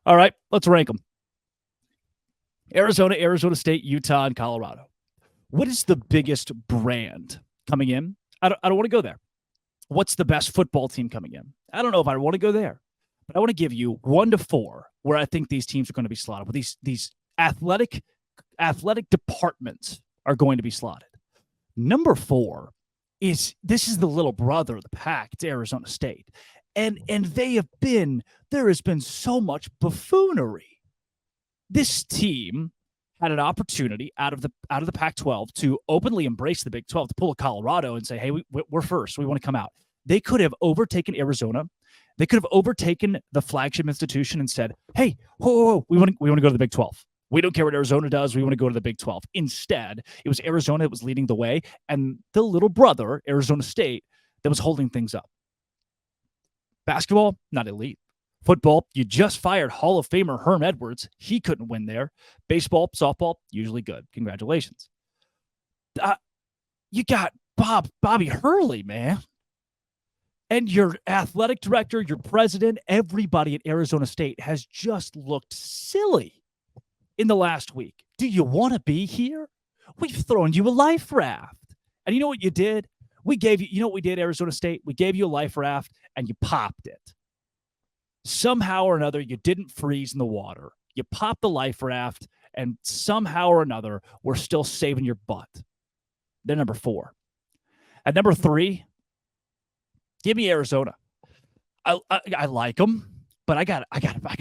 All right, let's rank them. Arizona, Arizona State, Utah, and Colorado. What is the biggest brand coming in? I don't want to go there. What's the best football team coming in? I don't know if I want to go there, but I want to give you 1 to 4 where I think these teams are going to be slotted. Where these athletic departments are going to be slotted. Number 4 is the little brother of the pack. It's Arizona State, and there has been so much buffoonery. This team had an opportunity out of the Pac-12 to openly embrace the Big 12, to pull a Colorado and say, hey, we're first. We want to come out. They could have overtaken Arizona. They could have overtaken the flagship institution and said, hey, whoa, we want to go to the Big 12. We don't care what Arizona does. We want to go to the Big 12. Instead, it was Arizona that was leading the way, and the little brother, Arizona State, that was holding things up. Basketball, not elite. Football, you just fired Hall of Famer Herm Edwards. He couldn't win there. Baseball, softball, usually good. Congratulations. You got Bobby Hurley, man. And your athletic director, your president, everybody at Arizona State has just looked silly in the last week. Do you want to be here? We've thrown you a life raft. And you know what you did? We gave you know what we did, Arizona State? We gave you a life raft, and you popped it. Somehow or another, you didn't freeze in the water. You popped the life raft, and somehow or another, we're still saving your butt. They're number 4. At number 3, give me Arizona. I like them, but I got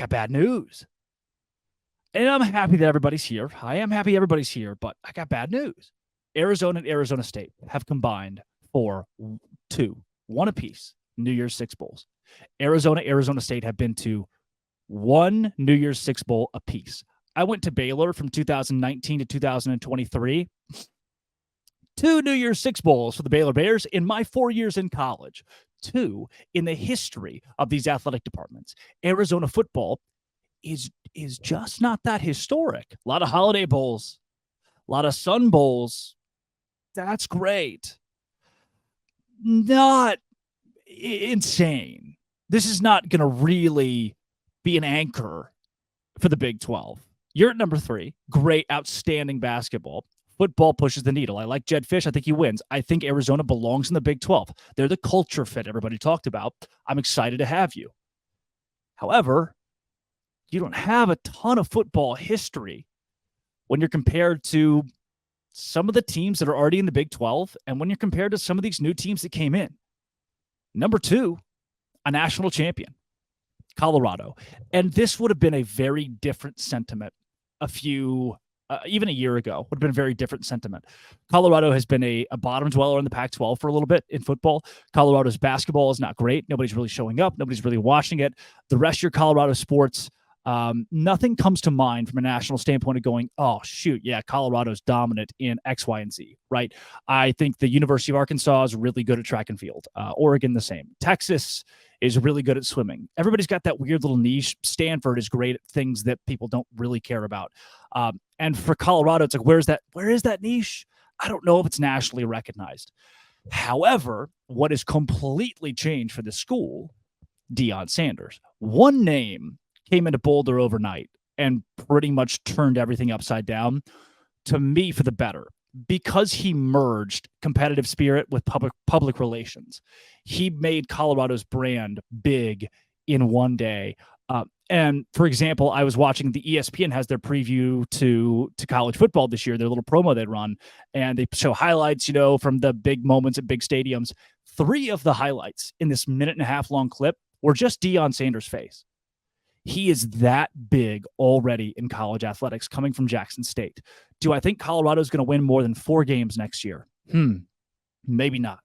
bad news. And I'm happy that everybody's here. I am happy everybody's here, but I got bad news. Arizona and Arizona State have combined for 1 apiece, New Year's Six Bowls. Arizona State have been to 1 New Year's Six Bowl apiece. I went to Baylor from 2019 to 2023. 2 New Year's Six Bowls for the Baylor Bears in my 4 years in college. 2 in the history of these athletic departments. Arizona football is just not that historic. A lot of holiday bowls, a lot of Sun Bowls. That's great. Not insane. This is not going to really be an anchor for the Big 12. You're at number 3. Great, outstanding basketball. Football pushes the needle. I like Jed Fish. I think he wins. I think Arizona belongs in the Big 12. They're the culture fit everybody talked about. I'm excited to have you. However, you don't have a ton of football history when you're compared to some of the teams that are already in the Big 12 and when you're compared to some of these new teams that came in. Number 2, a national champion, Colorado. And this would have been a very different sentiment even a year ago, would have been a very different sentiment. Colorado has been a bottom dweller in the Pac-12 for a little bit in football. Colorado's basketball is not great. Nobody's really showing up. Nobody's really watching it. The rest of your Colorado sports, nothing comes to mind from a national standpoint of going, oh, shoot, yeah, Colorado's dominant in X, Y, and Z, right? I think the University of Arkansas is really good at track and field. Oregon, the same. Texas is really good at swimming. Everybody's got that weird little niche. Stanford is great at things that people don't really care about. And for Colorado, it's like, where is that niche? I don't know if it's nationally recognized. However, what has completely changed for the school, Deion Sanders. One name came into Boulder overnight and pretty much turned everything upside down, to me, for the better. Because he merged competitive spirit with public relations, he made Colorado's brand big in one day. And for example, I was watching the ESPN has their preview to college football this year, their little promo they run, and they show highlights, from the big moments at big stadiums. 3 of the highlights in this 1.5-minute long clip were just Deion Sanders' face. He is that big already in college athletics, coming from Jackson State. Do I think Colorado is going to win more than 4 games next year? Maybe not.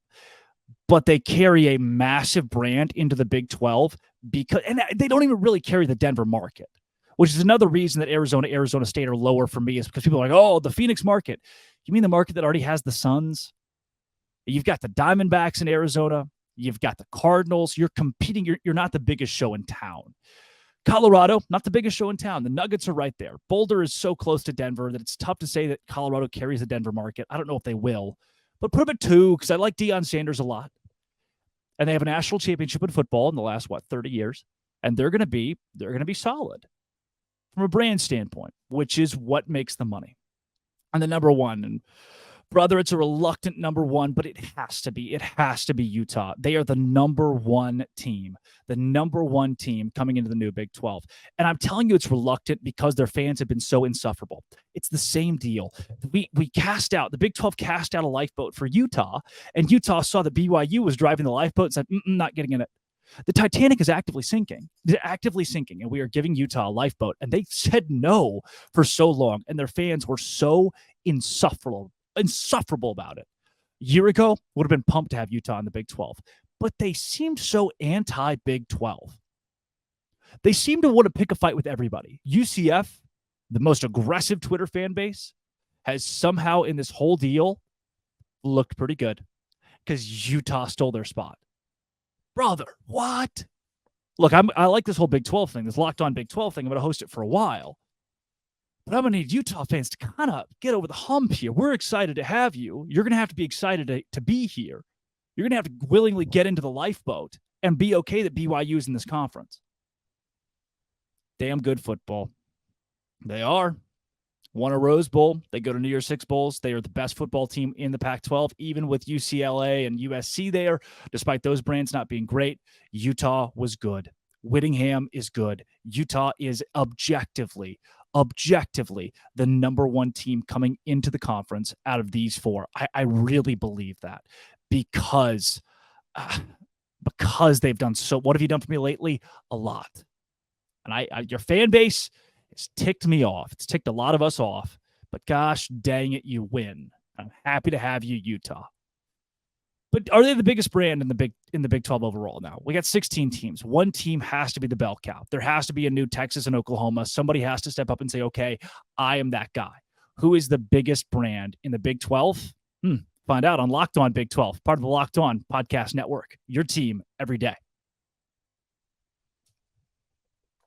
But they carry a massive brand into the Big 12 and they don't even really carry the Denver market, which is another reason that Arizona State are lower for me, is because people are like, oh, the Phoenix market. You mean the market that already has the Suns? You've got the Diamondbacks in Arizona. You've got the Cardinals. You're competing. You're not the biggest show in town. Colorado, not the biggest show in town. The Nuggets are right there. Boulder is so close to Denver that it's tough to say that Colorado carries the Denver market. I don't know if they will, but put them at 2 because I like Deion Sanders a lot. And they have a national championship in football in the last, 30 years. And they're going to be solid. from a brand standpoint, which is what makes the money. And the number one, and brother, it's a reluctant number one, but it has to be. It has to be Utah. They are the number one team coming into the new Big 12. And I'm telling you, it's reluctant because their fans have been so insufferable. It's the same deal. The Big 12 cast out a lifeboat for Utah, and Utah saw that BYU was driving the lifeboat and said, not getting in it. The Titanic is actively sinking. They're actively sinking, and we are giving Utah a lifeboat. And they said no for so long, and their fans were so insufferable about it. A year ago, would have been pumped to have Utah in the Big 12, but they seemed so anti-Big 12. They seem to want to pick a fight with everybody. UCF, the most aggressive Twitter fan base, has somehow in this whole deal looked pretty good because Utah stole their spot. Brother, what? Look, I like this whole Big 12 thing, this Locked On Big 12 thing. I'm going to host it for a while. But I'm going to need Utah fans to kind of get over the hump here. We're excited to have you. You're going to have to be excited to be here. You're going to have to willingly get into the lifeboat and be okay that BYU is in this conference. Damn good football. They are. Won a Rose Bowl. They go to New Year's Six Bowls. They are the best football team in the Pac-12, even with UCLA and USC there. Despite those brands not being great, Utah was good. Whittingham is good. Utah is objectively the number one team coming into the conference out of these four. I really believe that because they've done so. What have you done for me lately? A lot. And your fan base has ticked me off. It's ticked a lot of us off. But gosh dang it, you win. I'm happy to have you, Utah. But are they the biggest brand in the Big 12 overall now? We got 16 teams. One team has to be the bell cow. There has to be a new Texas and Oklahoma. Somebody has to step up and say, okay, I am that guy. Who is the biggest brand in the Big 12? Find out on Locked On Big 12, part of the Locked On Podcast Network. Your team every day.